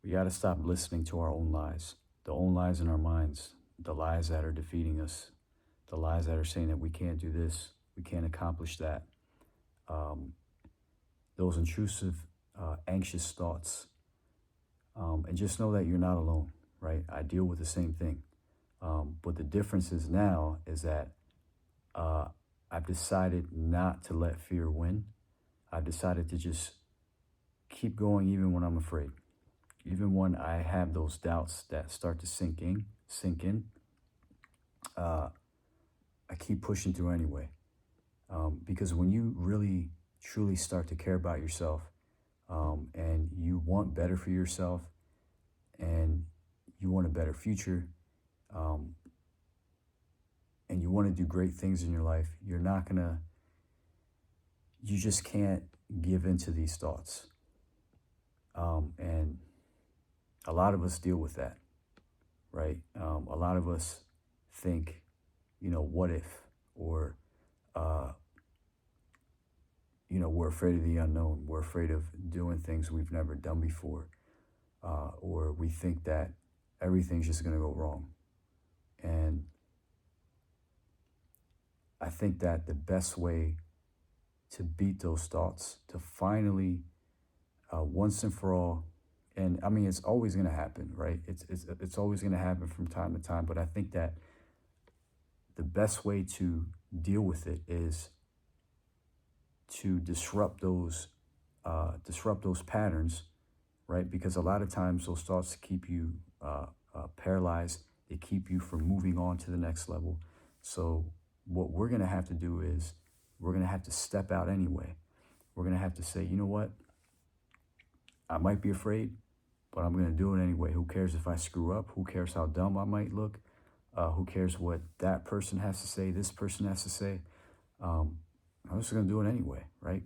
We got to stop listening to our own lies, the own lies in our minds, the lies that are defeating us, the lies that are saying that we can't do this, we can't accomplish that. Um, those intrusive, anxious thoughts. And just know that you're not alone, right? I deal with the same thing. But the difference is now is that uh, I've decided not to let fear win. I've decided to just keep going even when I'm afraid. Even when I have those doubts that start to sink in, uh, I keep pushing through anyway. Because when you really, truly start to care about yourself, and you want better for yourself, and you want a better future, um, and you want to do great things in your life, you just can't give into these thoughts. And a lot of us deal with that, right? A lot of us think, what if, or, uh, we're afraid of the unknown. We're afraid of doing things we've never done before, or we think that everything's just going to go wrong. And I think that the best way to beat those thoughts, to finally, once and for all, and I mean, it's always going to happen, right? It's always going to happen from time to time. But I think that the best way to deal with it is to disrupt those patterns, right? Because a lot of times those thoughts keep you paralyzed. They keep you from moving on to the next level. So what we're going to have to do is we're going to have to step out anyway. We're going to have to say, you know what? I might be afraid, but I'm going to do it anyway. Who cares if I screw up? Who cares how dumb I might look? Who cares what that person has to say, this person has to say? Um, I'm just going to do it anyway, right?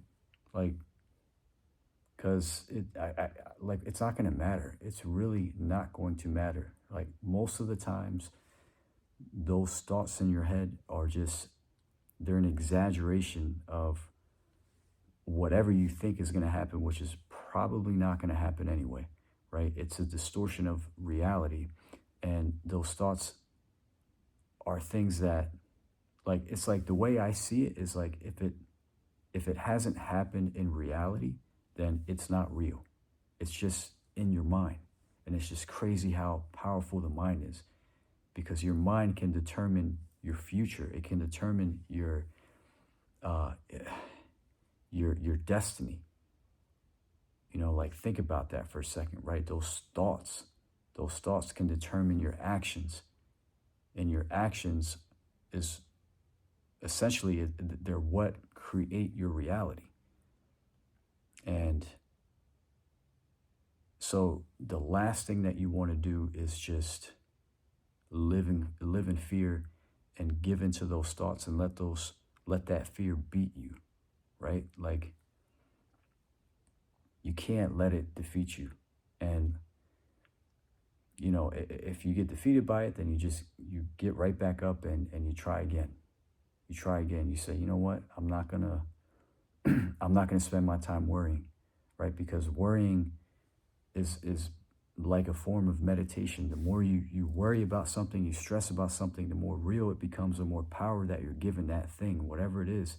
Like, because it's not going to matter. It's really not going to matter. Like, most of the times, those thoughts in your head are just, they're an exaggeration of whatever you think is going to happen, which is probably not going to happen anyway, right? It's a distortion of reality. And those thoughts are things that, like, it's like the way I see it is like, if it hasn't happened in reality, then it's not real. It's just in your mind. And it's just crazy how powerful the mind is, because your mind can determine your future. It can determine uh, your destiny. Like, think about that for a second, right? Those thoughts can determine your actions, and your actions is essentially, they're what create your reality. And so the last thing that you want to do is just live in fear and give into those thoughts and let that fear beat you, right? Like, you can't let it defeat you. And if you get defeated by it, then you get right back up, and you try again. You try again. You say, you know what? I'm not gonna spend my time worrying, right? Because worrying is like a form of meditation. The more you worry about something, you stress about something, the more real it becomes, the more power that you're giving that thing, whatever it is.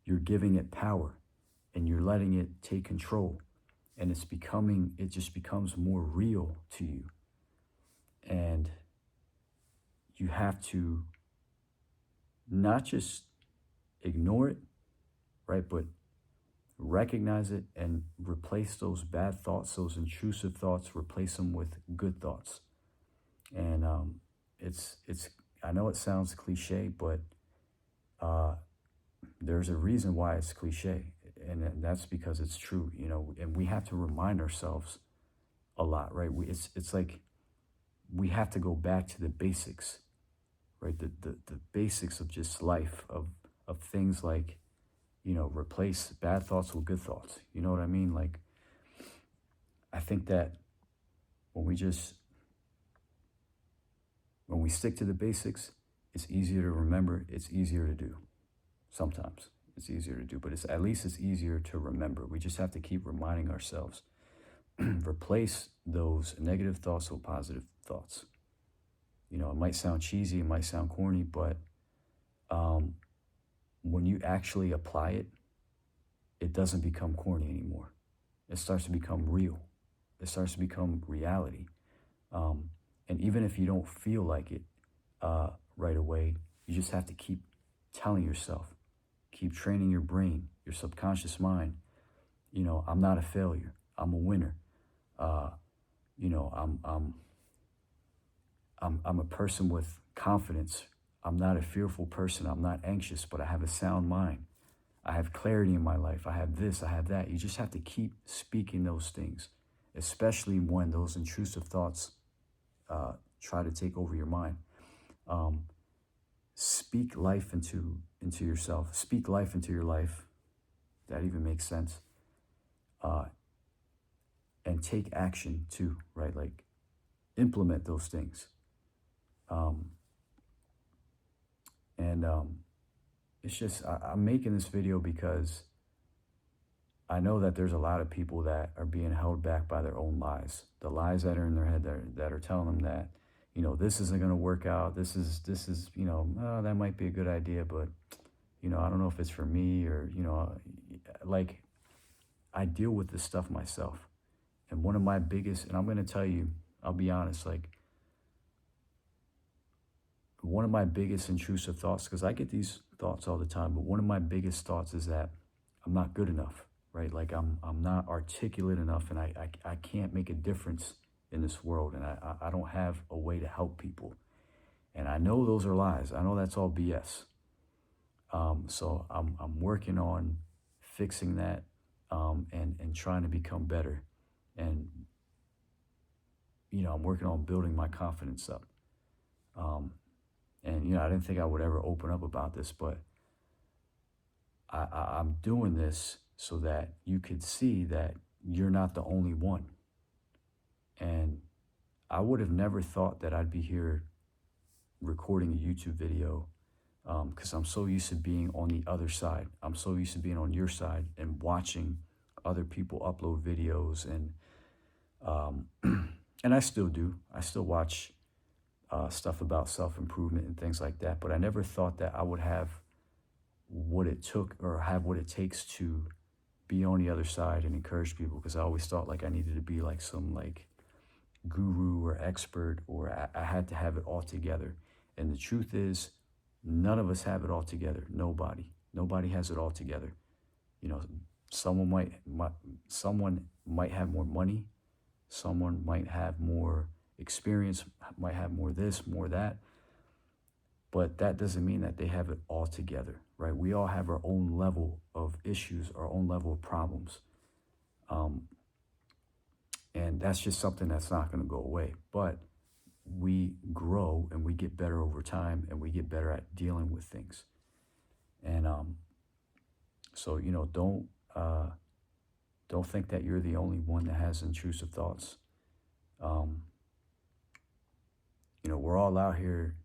You're giving it power, and you're letting it take control, and it just becomes more real to you. And you have to not just ignore it, right? But recognize it and replace those bad thoughts, those intrusive thoughts, replace them with good thoughts. And it's I know it sounds cliche, but uh, there's a reason why it's cliche, and that's because it's true. And we have to remind ourselves a lot, right? It's like we have to go back to the basics, right? The basics of just life, of things like, replace bad thoughts with good thoughts. You know what I mean? Like, I think that when we stick to the basics, it's easier to remember. It's easier to do. Sometimes it's easier to do, but at least it's easier to remember. We just have to keep reminding ourselves. replace those negative thoughts with positive thoughts. You know, it might sound cheesy, it might sound corny, but um, when you actually apply it, it doesn't become corny anymore. It starts to become real. It starts to become reality. Um, and even if you don't feel like it right away, you just have to keep telling yourself, keep training your brain, your subconscious mind. You know, I'm not a failure. I'm a winner. Uh, you know, I'm a person with confidence. I'm not a fearful person. I'm not anxious, but I have a sound mind. I have clarity in my life. I have this, I have that. You just have to keep speaking those things, especially when those intrusive thoughts try to take over your mind. Um, Speak life into yourself. Speak life into your life. That even makes sense. Uh, and take action too, right? Like implement those things. Um, and it's just I'm making this video because I know that there's a lot of people that are being held back by their own lies. The lies that are in their head that are telling them that, you know, this isn't going to work out. This is, you know, oh, that might be a good idea, but, you know, I don't know if it's for me or, you know, like I deal with this stuff myself. And one of my biggest, and I'm going to tell you, I'll be honest, like one of my biggest intrusive thoughts, because I get these thoughts all the time, but one of my biggest thoughts is that I'm not good enough, right? Like I'm not articulate enough, and I can't make a difference in this world, and I don't have a way to help people. And I know those are lies. I know that's all BS. So I'm working on fixing that, and trying to become better. And, you know, I'm working on building my confidence up. Um, and, you know, I didn't think I would ever open up about this, but I'm doing this so that you could see that you're not the only one. And I would have never thought that I'd be here recording a YouTube video, because I'm so used to being on the other side. I'm so used to being on your side and watching other people upload videos, um, and I still do. I still watch stuff about self-improvement and things like that. But I never thought that I would have what it took or have what it takes to be on the other side and encourage people, because I always thought like I needed to be like some like guru or expert, or I had to have it all together. And the truth is, none of us have it all together. Nobody has it all together. You know, someone might have more money, someone might have more experience, might have more this, more that, but that doesn't mean that they have it all together, right? We all have our own level of issues, our own level of problems. And that's just something that's not going to go away. But we grow and we get better over time, and we get better at dealing with things. And so, you know, don't think that you're the only one that has intrusive thoughts. Um, you know, we're all out here.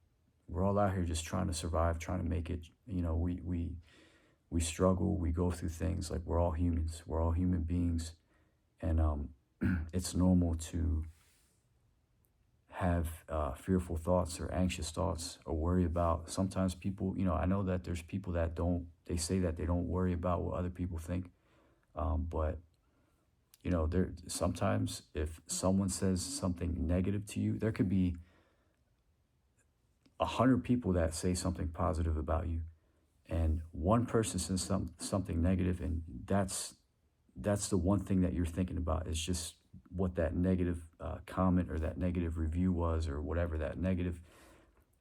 We're all out here just trying to survive, trying to make it. You know, we struggle. We go through things. Like, we're all humans. We're all human beings, and it's normal to have fearful thoughts or anxious thoughts or worry about. Sometimes people, you know, I know that there's people that don't. They say that they don't worry about what other people think, but you know, there sometimes if someone says something negative to you, there could be 100 people that say something positive about you, and one person says something negative, and that's the one thing that you're thinking about. Is just what that negative comment or that negative review was, or whatever that negative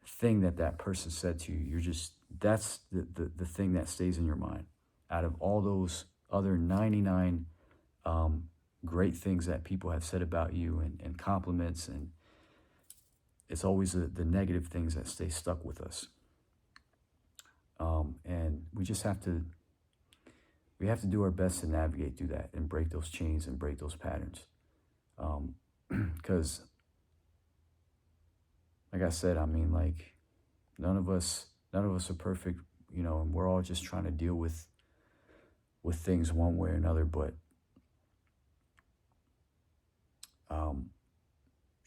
thing that person said to you. You're just, that's the thing that stays in your mind out of all those other 99 great things that people have said about you, and compliments, and it's always the negative things that stay stuck with us. And we just have to do our best to navigate through that and break those chains and break those patterns. Because, like I said, I mean, like, none of us are perfect, you know, and we're all just trying to deal with things one way or another. But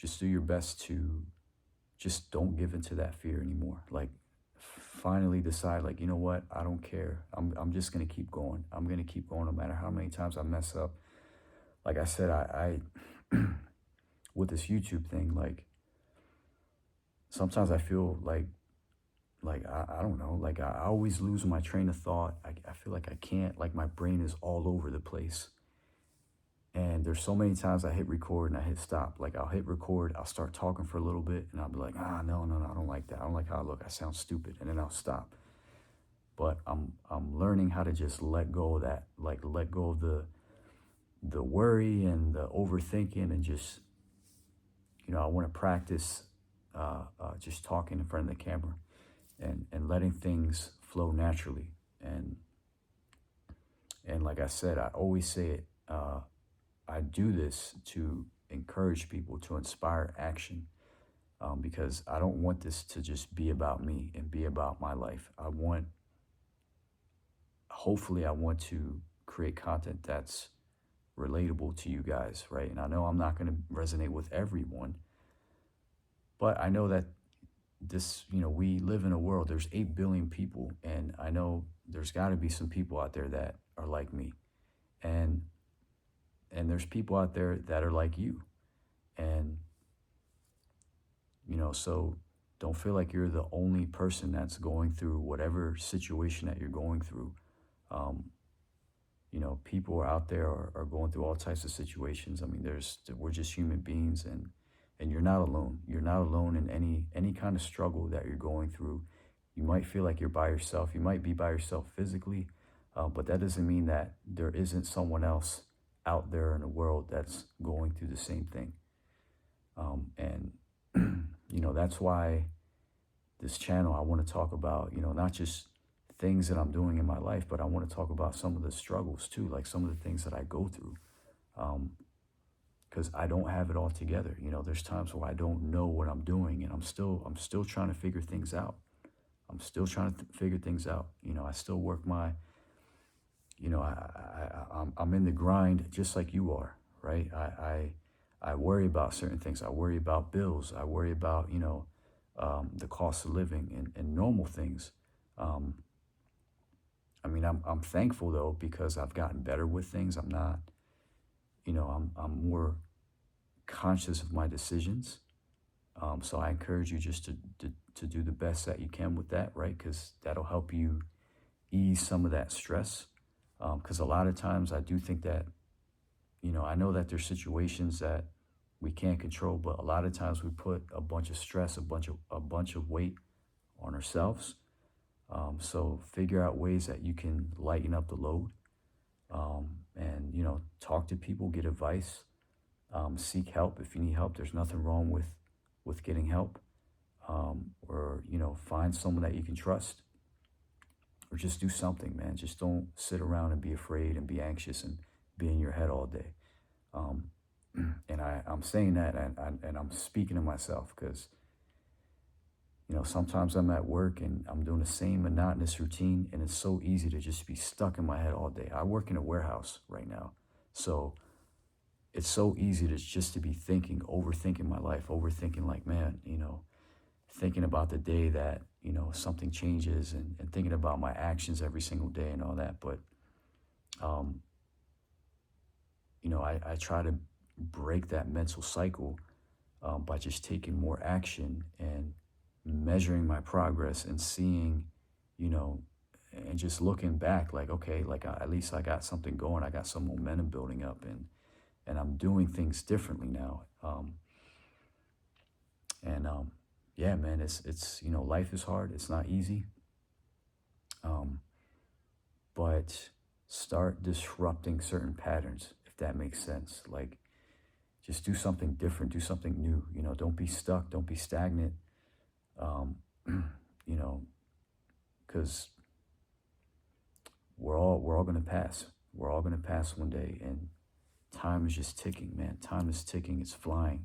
just do your best to just don't give into that fear anymore. Like, finally decide, like, you know what? I don't care. I'm just going to keep going. I'm going to keep going no matter how many times I mess up. Like I said, I with this YouTube thing, like, sometimes I feel like I don't know, like I always lose my train of thought. I feel like I can't, like my brain is all over the place. And there's so many times I hit record and I hit stop. Like, I'll hit record, I'll start talking for a little bit, and I'll be like, no, no, no, I don't like that. I don't like how I look. I sound stupid. And then I'll stop. But I'm learning how to just let go of that, like let go of the worry and the overthinking, and just, I want to practice just talking in front of the camera, and letting things flow naturally. And like I said, I always say it. I do this to encourage people, to inspire action, because I don't want this to just be about me and be about my life. Hopefully, I want to create content that's relatable to you guys, right? And I know I'm not going to resonate with everyone, but I know that we live in a world, there's 8 billion people, and I know there's got to be some people out there that are like me. And there's people out there that are like you. And, so don't feel like you're the only person that's going through whatever situation that you're going through. Um, people out there are going through all types of situations. I mean, we're just human beings, and you're not alone. You're not alone in any kind of struggle that you're going through. You might feel like you're by yourself. You might be by yourself physically, but that doesn't mean that there isn't someone else out there in the world that's going through the same thing. And that's why this channel, I want to talk about, not just things that I'm doing in my life, but I want to talk about some of the struggles too, like some of the things that I go through. Because I don't have it all together. There's times where I don't know what I'm doing, and I'm still trying to figure things out. I'm still trying to figure things out. I still work my, I'm in the grind just like you are, right? I worry about certain things. I worry about bills. I worry about, the cost of living and normal things. I mean, I'm thankful though, because I've gotten better with things. I'm not, I'm more conscious of my decisions. So I encourage you just to do the best that you can with that, right? Because that'll help you ease some of that stress. Because a lot of times I do think that, I know that there's situations that we can't control, but a lot of times we put a bunch of stress, a bunch of weight on ourselves. So figure out ways that you can lighten up the load, and, talk to people, get advice, seek help if you need help. There's nothing wrong with getting help, or, find someone that you can trust, or just do something, man. Just don't sit around and be afraid and be anxious and be in your head all day. And I'm saying that, and I'm speaking to myself, because, sometimes I'm at work and I'm doing the same monotonous routine, and it's so easy to just be stuck in my head all day. I work in a warehouse right now, so it's so easy to be overthinking my life, overthinking, like, man, thinking about the day that, something changes, and thinking about my actions every single day and all that. But, I try to break that mental cycle by just taking more action and measuring my progress and seeing, and just looking back, like, okay, like at least I got something going. I got some momentum building up, and I'm doing things differently now. Yeah, man, it's life is hard. It's not easy. But start disrupting certain patterns, if that makes sense. Like, just do something different, do something new. Don't be stuck, don't be stagnant. Because we're all gonna pass. We're all gonna pass one day, and time is just ticking, man. Time is ticking. It's flying.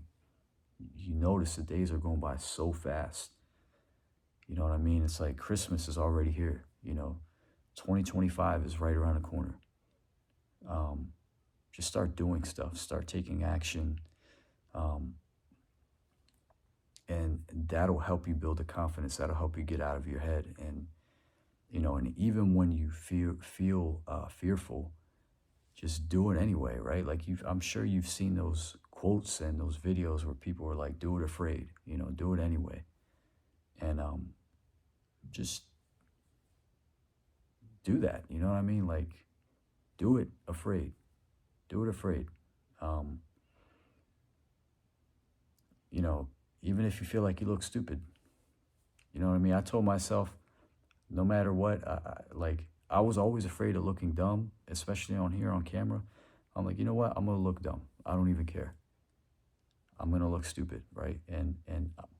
You notice the days are going by so fast. You know what I mean? It's like Christmas is already here. 2025 is right around the corner. Just start doing stuff. Start taking action. And that'll help you build the confidence. That'll help you get out of your head. And, and even when you feel fearful, just do it anyway, right? Like I'm sure you've seen those quotes and those videos where people are like, do it afraid, do it anyway. And just do that. You know what I mean? Like, do it afraid. Do it afraid. Um, Even if you feel like you look stupid, you know what I mean? I told myself, no matter what, I was always afraid of looking dumb, especially on here on camera. I'm like, you know what? I'm gonna look dumb. I don't even care. I'm gonna look stupid, right?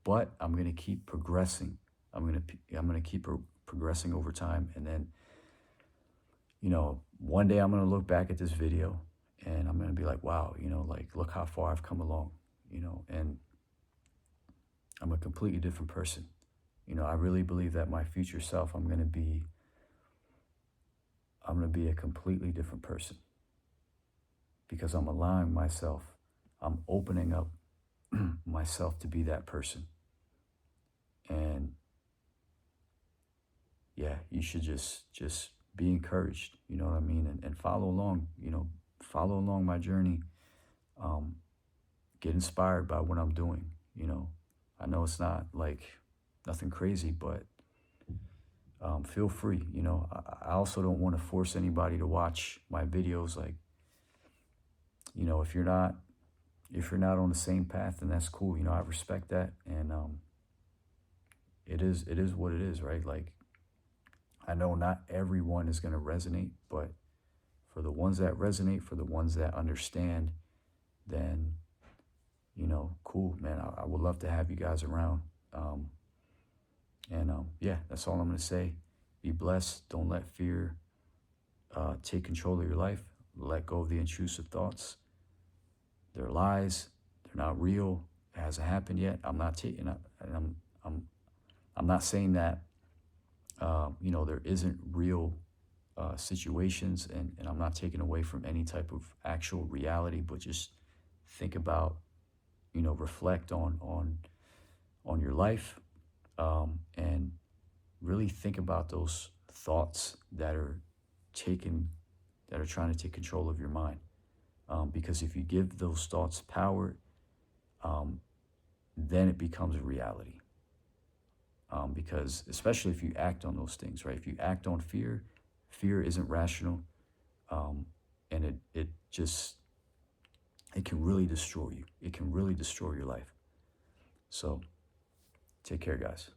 But I'm gonna keep progressing. I'm gonna keep progressing over time, and then, one day I'm gonna look back at this video, and I'm gonna be like, wow, like look how far I've come along, and I'm a completely different person. I really believe that my future self, I'm gonna be a completely different person because I'm allowing myself, I'm opening up myself to be that person. And yeah, you should just be encouraged, you know what I mean? And follow along, follow along my journey. Get inspired by what I'm doing, I know it's not like nothing crazy, but feel free. I also don't want to force anybody to watch my videos. Like, if you're not on the same path, then that's cool. I respect that, and it is what it is, right? Like, I know not everyone is going to resonate, but for the ones that resonate, for the ones that understand, then cool, man. I would love to have you guys around. Yeah, that's all I'm going to say. Be blessed. Don't let fear take control of your life. Let go of the intrusive thoughts. They're lies. They're not real. It hasn't happened yet. I'm not taking. I'm not saying that. There isn't real situations, and I'm not taking away from any type of actual reality. But just think about, reflect on your life, and really think about those thoughts that are trying to take control of your mind. Because if you give those thoughts power, then it becomes a reality. Because especially if you act on those things, right? If you act on fear, fear isn't rational, and it can really destroy you. It can really destroy your life. So take care, guys.